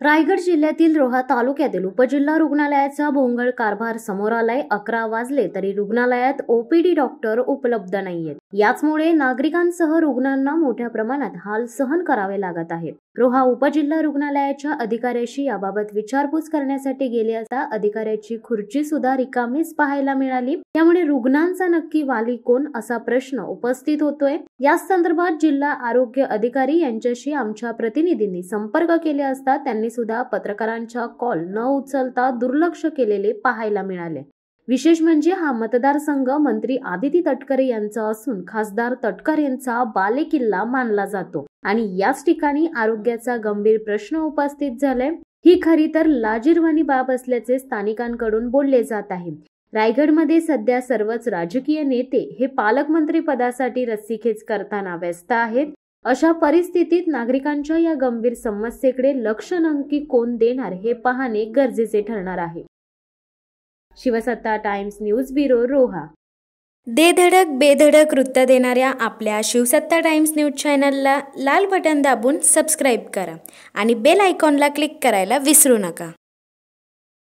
रायगड जिल्ह्यातील रोहा तालुक्यातील उपजिल्हा रुग्णालयाचा भोंगळ कारभार समोर आलाय। 11 वाजले तरी रुग्णालयात ओपीडी डॉक्टर उपलब्ध नाहीयेत। याचमुळे नागरिकांसह रुग्णांना मोठ्या प्रमाणात हाल सहन करावे लागत आहेत। रोहा उपजिल्हा रुग्णालयाच्या अधिकाऱ्याशी याबाबत विचारपूस करण्यासाठी गेले असता अधिकाऱ्याची खुर्ची सुद्धा रिकामीच पाहायला मिळाली। त्यामुळे रुग्णांचा नक्की वाली कोण असा प्रश्न उपस्थित होतोय। या संदर्भात जिल्हा आरोग्य अधिकारी यांच्याशी आमच्या प्रतिनिधींनी संपर्क केले असता त्यांनी सुद्धा पत्रकारांच्या कॉल न उचलता दुर्लक्ष केलेले पाहायला मिळाले। विशेष म्हणजे हा मतदारसंघ मंत्री आदिती तटकरे यांचा असून खासदार तटकरे यांचा बालेकिल्ला मानला जातो आणि याच ठिकाणी आरोग्याचा गंभीर प्रश्न उपस्थित झालाय। ही खरी तर लाजिरवाणी बाब असल्याचे स्थानिकांकडून बोलले जात आहे। रायगडमध्ये सध्या सर्वच राजकीय नेते हे पालकमंत्री पदासाठी रस्सीखेच करताना व्यस्त आहेत। अशा परिस्थितीत नागरिकांच्या या गंभीर समस्येकडे लक्ष नक्की कोण देणार हे पाहणे गरजेचे ठरणार आहे। शिवसत्ता टाइम्स न्यूज ब्युरो रोहा। दे धडक बेधडक वृत्त देणाऱ्या आपल्या शिवसत्ता टाइम्स न्यूज चॅनलला लाल बटन दाबून सबस्क्राईब करा आणि बेल आयकॉनला क्लिक करायला विसरू नका।